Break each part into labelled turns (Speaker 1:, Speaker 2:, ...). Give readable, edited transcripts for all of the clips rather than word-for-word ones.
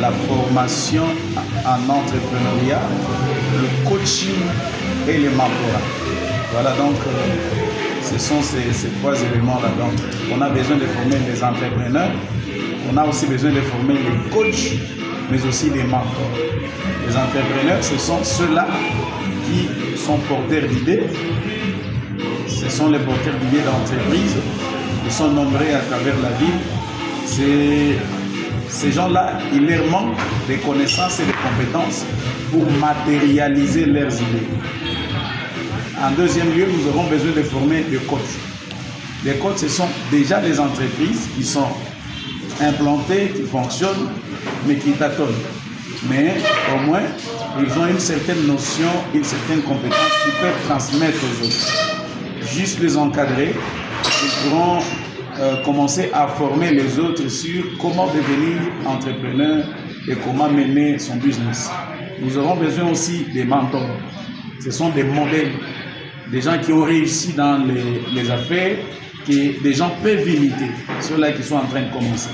Speaker 1: la formation en entrepreneuriat, le coaching et le mentorat. Voilà donc, ce sont ces trois éléments-là. Donc, on a besoin de former les entrepreneurs, on a aussi besoin de former les coachs, mais aussi les mentors. Les entrepreneurs, ce sont ceux-là qui sont porteurs d'idées. Ce sont les porteurs d'idées d'entreprise. Ils sont nombreux à travers la ville. Ces gens-là, il leur manque des connaissances et des compétences pour matérialiser leurs idées. En deuxième lieu, nous aurons besoin de former des coachs. Les coachs, ce sont déjà des entreprises qui sont implantées, qui fonctionnent, mais qui tâtonnent. Mais au moins, ils ont une certaine notion, une certaine compétence qu'ils peuvent transmettre aux autres. Juste les encadrer, ils pourront commencer à former les autres sur comment devenir entrepreneur et comment mener son business. Nous aurons besoin aussi des mentors. Ce sont des modèles, des gens qui ont réussi dans les affaires, que des gens peuvent imiter, ceux-là qui sont en train de commencer.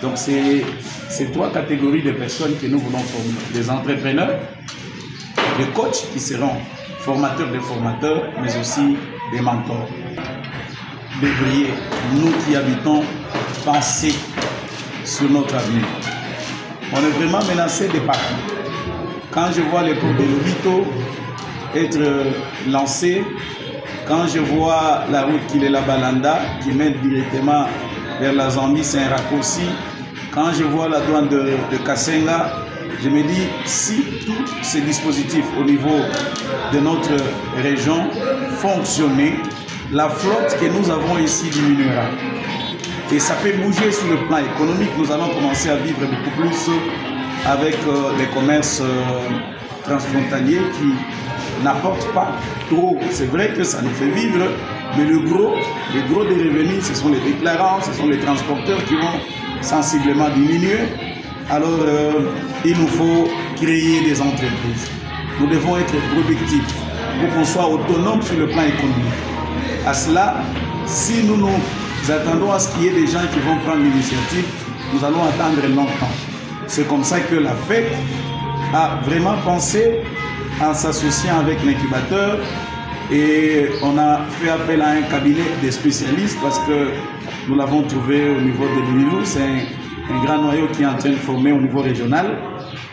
Speaker 1: Donc c'est ces trois catégories de personnes que nous voulons former. Des entrepreneurs, des coachs qui seront formateurs de formateurs, mais aussi des mentors. Devriez, nous qui habitons, penser sur notre avenir. On est vraiment menacé de partout. Quand je vois les cours de l'Obito être lancés, quand je vois la route qui est la Balanda, qui mène directement vers la Zambie, c'est un raccourci. Quand je vois la douane de Kassenga, je me dis, si tous ces dispositifs au niveau de notre région fonctionnaient, la flotte que nous avons ici diminuera. Et ça peut bouger sur le plan économique. Nous allons commencer à vivre beaucoup plus avec les commerces transfrontaliers qui n'apportent pas trop. C'est vrai que ça nous fait vivre, mais le gros des revenus, ce sont les déclarants, ce sont les transporteurs qui vont sensiblement diminuer. Alors, il nous faut créer des entreprises. Nous devons être productifs pour qu'on soit autonome sur le plan économique. À cela, si nous nous attendons à ce qu'il y ait des gens qui vont prendre l'initiative, nous allons attendre longtemps. C'est comme ça que la FEC a vraiment pensé en s'associant avec l'incubateur et on a fait appel à un cabinet de spécialistes parce que nous l'avons trouvé au niveau de l'UNILU. C'est un grand noyau qui est en train de former au niveau régional.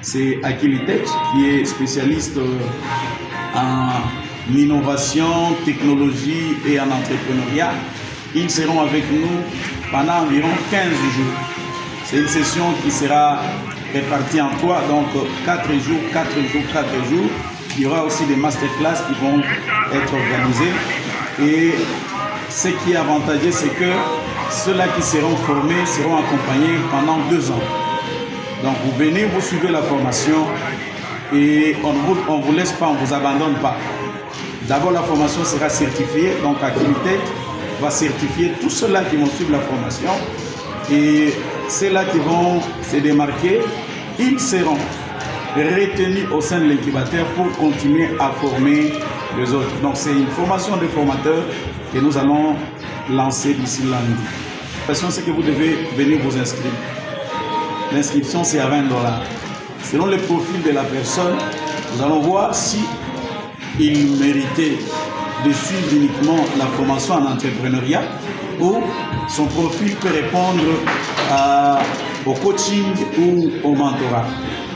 Speaker 1: C'est Akilitech qui est spécialiste en innovation, technologie et en entrepreneuriat. Ils seront avec nous pendant environ 15 jours. C'est une session qui sera répartie en 3, donc 4 jours, 4 jours, 4 jours. Il y aura aussi des masterclass qui vont être organisés. Et ce qui est avantageux, c'est que ceux-là qui seront formés seront accompagnés pendant 2 ans. Donc vous venez, vous suivez la formation et on ne vous laisse pas, on ne vous abandonne pas. D'abord, la formation sera certifiée, donc Akilitech va certifier tous ceux-là qui vont suivre la formation et ceux-là qui vont se démarquer, ils seront retenus au sein de l'incubateur pour continuer à former les autres. Donc c'est une formation de formateurs que nous allons lancer d'ici lundi. La question c'est que vous devez venir vous inscrire. L'inscription c'est à 20 $. Selon le profil de la personne, nous allons voir si il méritait de suivre uniquement la formation en entrepreneuriat ou son profil peut répondre au coaching ou au mentorat.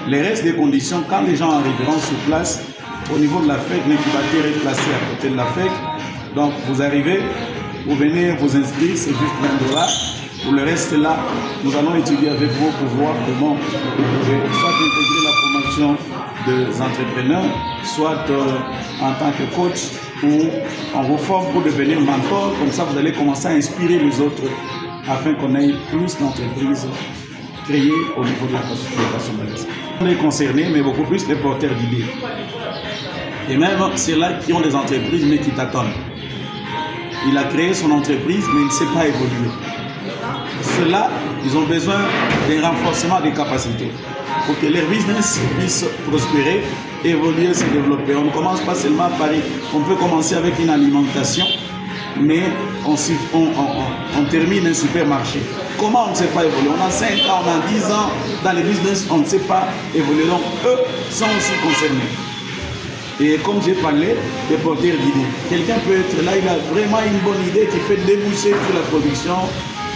Speaker 1: Les restes des conditions, quand les gens arriveront sur place, au niveau de la FEC, l'incubateur est placé à côté de la FEC. Donc vous arrivez, vous venez vous inscrire, c'est juste 20 $. Pour le reste là, nous allons étudier avec vous pour voir comment vous pouvez soit intégrer la formation des entrepreneurs, soit en tant que coach, ou on vous forme pour devenir mentor. Comme ça, vous allez commencer à inspirer les autres afin qu'on ait plus d'entreprises créées au niveau de la personnalisation. On est concernés, mais beaucoup plus les porteurs d'idées. Et même ceux-là qui ont des entreprises mais qui tâtonnent. Il a créé son entreprise, mais il ne sait pas évoluer. Ceux-là, ils ont besoin d'un renforcement des capacités pour que leur business puisse prospérer, évoluer, se développer. On ne commence pas seulement par... On peut commencer avec une alimentation mais on termine un supermarché. Comment on ne sait pas évoluer? On a 5 ans, on a 10 ans dans les business, on ne sait pas évoluer. Donc eux sont aussi concernés. Et comme j'ai parlé des porteurs d'idées, quelqu'un peut être là, il a vraiment une bonne idée qui peut déboucher sur la production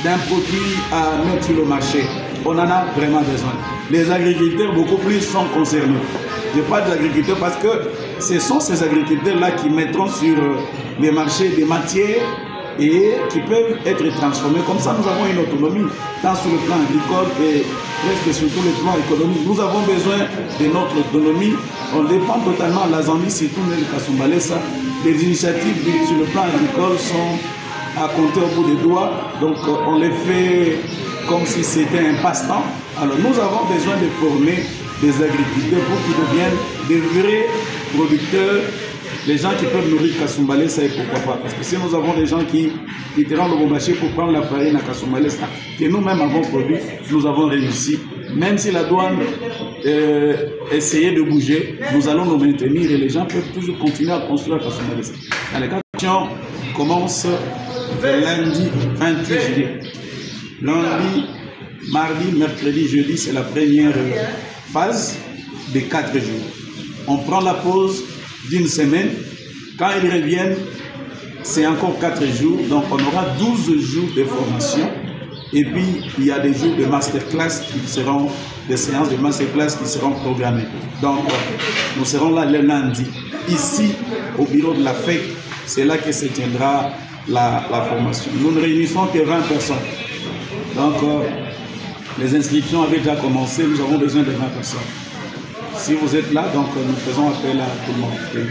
Speaker 1: d'un produit à mettre sur le marché. On en a vraiment besoin. Les agriculteurs, beaucoup plus, sont concernés. Je parle d'agriculteurs parce que ce sont ces agriculteurs-là qui mettront sur les marchés des matières et qui peuvent être transformés. Comme ça, nous avons une autonomie, tant sur le plan agricole et presque sur tout le plan économique. Nous avons besoin de notre autonomie. On dépend totalement de la Zambie, surtout de Kasumbalesa. Les initiatives sur le plan agricole sont à compter au bout des doigts. Donc, on les fait comme si c'était un passe-temps. Alors, nous avons besoin de former des agriculteurs pour qu'ils deviennent des vrais producteurs. Les gens qui peuvent nourrir Kasumbalesa, et pourquoi pas. Parce que si nous avons des gens qui quitteront le bon marché pour prendre la farine à Kasumbalesa, que nous-mêmes avons produit, nous avons réussi. Même si la douane essayait de bouger, nous allons nous maintenir et les gens peuvent toujours continuer à construire Kasumbalesa. Les questions commencent le lundi 28 juillet. Lundi, mardi, mercredi, jeudi, c'est la première phase de 4 jours. On prend la pause d'une semaine. Quand ils reviennent, c'est encore 4 jours. Donc, on aura 12 jours de formation. Et puis, il y a des jours de masterclass qui seront, des séances de masterclass qui seront programmées. Donc, nous serons là le lundi. Ici, au bureau de la FEC, c'est là que se tiendra la formation. Nous ne réunissons que 20 personnes. Donc, les inscriptions avaient déjà commencé. Nous avons besoin de 20 personnes. Si vous êtes là, donc nous faisons appel à tout le monde.